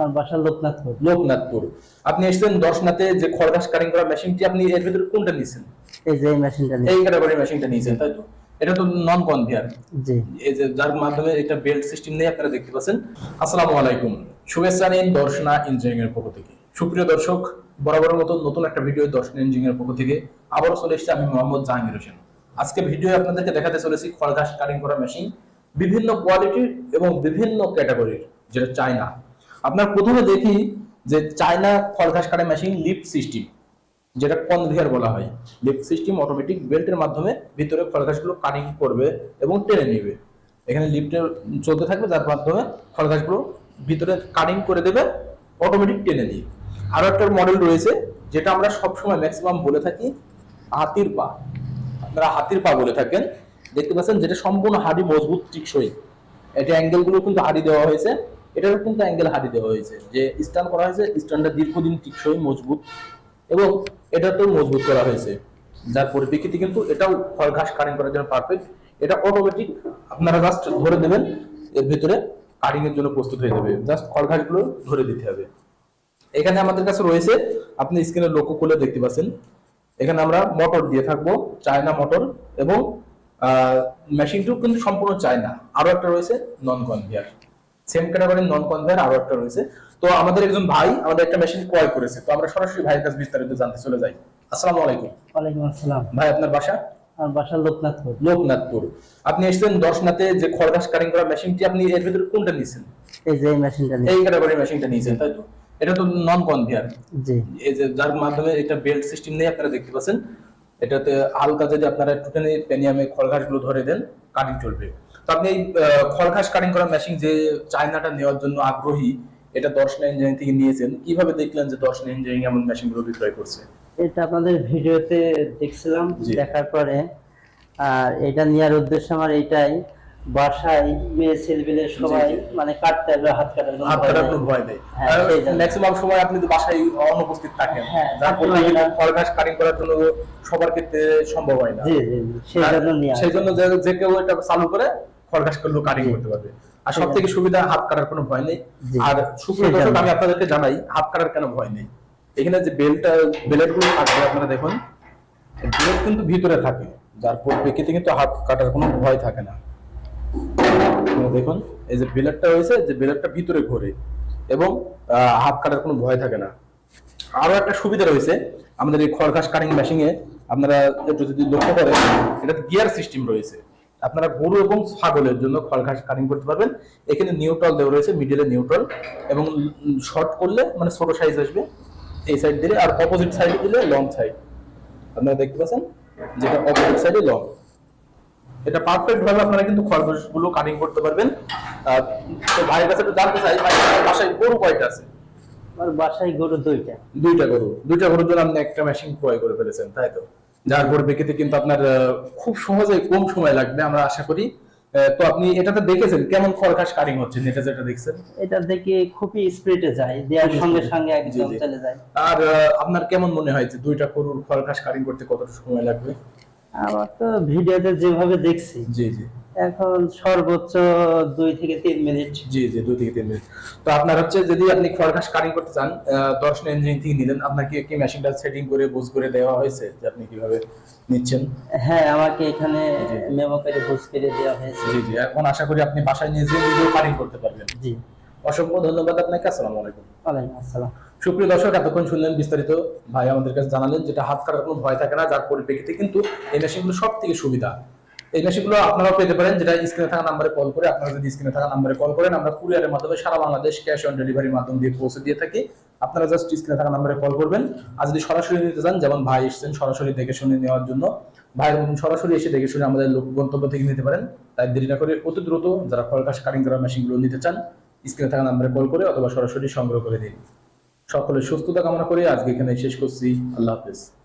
আর বাসা লোকনাথপুর। লোকনাথপুর। আপনি এসেছেন দর্শনাতে যে খড় ঘাস কাটিং করা মেশিনটি, আপনি এর ভিতরে কোনটা নিয়েছেন? এই যে এই মেশিনটা এই নিচ্ছি। ক্যাটাগরির মেশিনটা নিয়েছেন, তাই তো? এটা তো নন কনভেয়ার, জি। এই যে যার মাধ্যমে এটা বেল্ট সিস্টেম নেই, আপনারা দেখতে পাচ্ছেন। আসসালামু আলাইকুম, শুভেচ্ছা নিন দর্শনা ইঞ্জিনিয়ারিং এর পক্ষ থেকে। সুপ্রিয় দর্শক, বরাবরের মতো নতুন একটা ভিডিও দর্শনা ইঞ্জিনিয়ারিং এর পক্ষ থেকে আবারও চলে এসেছে। আমি মোহাম্মদ জাহাঙ্গীর হোসেন। আজকে ভিডিও আপনাদেরকে দেখাতে চলেছি খড় ঘাস কাটিং করা মেশিন, বিভিন্ন কোয়ালিটির এবং বিভিন্ন ক্যাটাগরির, যেটা চায়না। আপনার প্রথমে দেখি যে চায়না খড় ঘাস কাটা মেশিন লিফট সিস্টেম, যেটা কনভেয়ার বলা হয়। লিফট সিস্টেম অটোমেটিক বেল্টের মাধ্যমে ভিতরে খড়ঘাসগুলো কাটিং করবে এবং টেনে নেবে। এখানে লিফটে চলতে থাকবে, যার মাধ্যমে খড়ঘাসগুলো ভিতরে কাটিং করে দেবে অটোমেটিক টেনে দিয়ে। আরো একটা মডেল রয়েছে যেটা আমরা সবসময় ম্যাক্সিমাম বলে থাকি হাতির পা। আপনারা হাতির পা বলে থাকেন, দেখতে পাচ্ছেন, যেটা সম্পূর্ণ হাড়ি মজবুত টিকসই। এটা অ্যাঙ্গেল গুলো কিন্তু হাড়ি দেওয়া হয়েছে, এটারও কিন্তু অ্যাঙ্গেল হাড়ি দেওয়া হয়েছে, যে স্ট্যান্ড করা হয়েছে, স্ট্যান্ডটা দীর্ঘদিন টিকসই মজবুত এবং এটাতেও মজবুত করা হয়েছে, যার পরিপ্রেক্ষিতে কিন্তু এটাও খড় ঘাস কাটিং করার জন্য পারফেক্ট। এটা অটোমেটিক, আপনারা জাস্ট ধরে দেবেন, এর ভিতরে কাটিং এর জন্য প্রস্তুত হয়ে যাবে। জাস্ট খড় ঘাসগুলো ধরে দিতে হবে। এখানে আমাদের কাছে রয়েছে, আপনি স্ক্রিনে লক্ষ্য করলে দেখতে পাচ্ছেন, এখানে আমরা মোটর দিয়ে থাকবো, চায়না মোটর, এবং মেশিনটিও কিন্তু সম্পূর্ণ চায়না। আরো একটা রয়েছে নন কনভেয়ার, সেম ক্যাটাগরির নন কনভেয়ার আরো একটা রয়েছে। তো আমাদের একজন ভাই আমাদের একটা মেশিন ক্রয় করেছে, তো আমরা সরাসরি ভাইয়ের কাছে বিস্তারিত জানতে চলে যাই। আসসালামু আলাইকুম। ওয়ালাইকুম আসসালাম। ভাই, আপনার বাসা? আর বাসা লোকনাথপুর। লোকনাথপুর। আপনি এসেছেন দর্শনাতে যে খড় ঘাস কাটিং করা মেশিনটি, আপনি এর ভিতরে কোনটা নিয়েছেন? এই যে এই মেশিনটা এই নিচ্ছি। ক্যাটাগরির মেশিনটা নিয়েছেন, তাই তো? এটা তো নন কনভেয়ার, জি। এই যে যার মাধ্যমে এটা বেল্ট সিস্টেম নেই, আপনারা দেখতে পাচ্ছেন। এটাতে হালকা যদি আপনারা একটুখানি পেনিয়ামে খড় ঘাসগুলো ধরে দেন, কাটিং চলবে। তো আপনি এই খড় ঘাস কাটিং করা মেশিন যে চায়নাটা নেওয়ার জন্য আগ্রহী, এটা দর্শনা ইঞ্জিনিয়ারিং থেকে নিয়েছেন, কিভাবে দেখলেন যে দর্শনা ইঞ্জিনিয়ারিং এমন মেশিনগুলো বিক্রয় করছে? এটা আপনাদের ভিডিওতে দেখছিলাম, জি। দেখার পরে আর এটা নেওয়ার উদ্দেশ্য আমার এইটাই, বাসায় মেয়ে ছেলেপিলে সবাই জি। মানে কাটতে হবে, হাত কাটার কোনো হাত ভয় কাটার নেই। কোনো ভয় নেই। হ্যাঁ, এই জন্য। ম্যাক্সিমাম সময় আপনি তো বাসায় অনুপস্থিত থাকেন, হ্যাঁ, যার থাকতে ফলে পারি না। খড় ঘাস কাটিং করার জন্য সবার ক্ষেত্রে সম্ভব হয় না। জি জি জি, সেই জন্য নিয়ে সেই আসা। জন্য যে কেউ এটা চালু করে খড় ঘাস করলেও কাটিং করতে পারবে। আর সব থেকে সুবিধা, হাত কাটার কোনো ভয় নেই। জি। আর সুপ্রিয় দর্শক, আমি আপনাদেরকে জানাই হাত কাটার কেন ভয় নেই। এখানে যে বেলেট গুলো থাকবে, আপনারা দেখুন, বেলেট কিন্তু ভিতরে থাকে, যার পরিপ্রেক্ষিতে কিন্তু হাত কাটার কোনো ভয় থাকে না। আপনারা দেখুন, এই যে বেলেটটা রয়েছে, যে বেলেটটা ভিতরে ঘোরে এবং হাত কাটার কোনো ভয় থাকে না। আরো একটা সুবিধা রয়েছে আমাদের এই খড় ঘাস কাটিং মেশিনে, আপনারা একটু যদি লক্ষ্য করেন, এটা গিয়ার সিস্টেম রয়েছে। আপনারা গরু এবং ছাগলের জন্য খড় ঘাস কাটিং করতে পারবেন। এখানে নিউট্রাল দেওয়া রয়েছে, মিডিলে নিউট্রাল, এবং শর্ট করলে মানে ছোট সাইজ আসবে এই সাইড দিলে, আর অপোজিট সাইডে দিলে লং সাইড। আপনারা দেখতে পাচ্ছেন, যেটা অপোজিট সাইডে লং। এটা পারফেক্ট ভাবে আপনারা কিন্তু খরগোশ গুলো কাটিং করতে পারবেন। তো ভাইয়ের কাছে একটু জানতে চাই, ভাই আপনার বাসায় গরু কয়টা আছে? আমার বাসায় গরু দুইটা। দুইটা গরুর জন্য আপনি একটা মেশিন ক্রয় করে ফেলেছেন, তাই তো? যার পরিপ্রেক্ষিতে কিন্তু আপনার খুব সহজে কম সময় লাগবে আমরা আশা করি। তো আপনি এটাতে দেখেছেন কেমন খড় ঘাস কাটিং হচ্ছে, এটা যেটা দেখছেন? এটা দেখে খুবই স্পিডে যায়, দেওয়ার খুবই সঙ্গে speed। সঙ্গে জি, একদম জি। চলে যায়। আর আপনার কেমন মনে হয় যে দুইটা গরুর খড় ঘাস কাটিং করতে কত সময় লাগবে? আমার তো ভিডিওতে যেভাবে দেখছি, জি, জি। এখন সর্বোচ্চ 2 থেকে 3 মিনিট। জি, জি, 2 থেকে 3 মিনিট। তো আপনার হচ্ছে, যদি আপনি খড় ঘাস কাটিং করতে চান, দর্শন ইঞ্জিনিয়ারিং থেকে নিলেন, আপনাকে কি মেশিনটা সেটিং করে বুঝ করে দেওয়া হয়েছে যে আপনি কিভাবে নিচ্ছেন? হ্যাঁ, আমাকে এখানে জি, জি। মেমো করে বুঝ করে দেওয়া হয়েছে। জি, জি। এখন আশা করি আপনি বাসায় নিয়ে যেয়ে নিজেও কাটিং করতে পারবেন। জি। অসংখ্য ধন্যবাদ আপনাকে। আসসালামু আলাইকুম। ওয়ালাইকুম আসসালাম। সুপ্রিয় দর্শক, এতক্ষণ শুনলেন বিস্তারিত, ভাই আমাদের কাছে জানালেন, যেটা হাত কাটার কোনো ভয় থাকে না, যার পরিপ্রেক্ষিতে কিন্তু এই মেশিনগুলো সব থেকে সুবিধা। এই মেশিনগুলো আপনারাও পেতে পারেন, যেটা স্ক্রিনে থাকা নাম্বারে কল করে, আপনারা যদি স্ক্রিনে থাকা নাম্বারে কল করেন, আমরা কুরিয়ারের মাধ্যমে সারা বাংলাদেশ ক্যাশ অন ডেলিভারির মাধ্যম দিয়ে পৌঁছে দিয়ে থাকি। আপনারা জাস্ট স্ক্রিনে থাকা নাম্বারে কল করবেন। আর যদি সরাসরি নিতে চান, যেমন ভাই এসেছেন সরাসরি দেখে শুনে নেওয়ার জন্য, ভাইয়ের মতন সরাসরি এসে দেখে শুনে আমাদের গন্তব্য থেকে নিতে পারেন। তাই দেরি না করে অতি দ্রুত যারা খড় ঘাস কাটিং করা মেশিনগুলো নিতে চান, স্ক্রিনে থাকা নাম্বারে কল করে অথবা সরাসরি সংগ্রহ করে দিন। সকলের সুস্থতা কামনা করে আজকে এখানে শেষ করছি। আল্লাহ হাফেজ।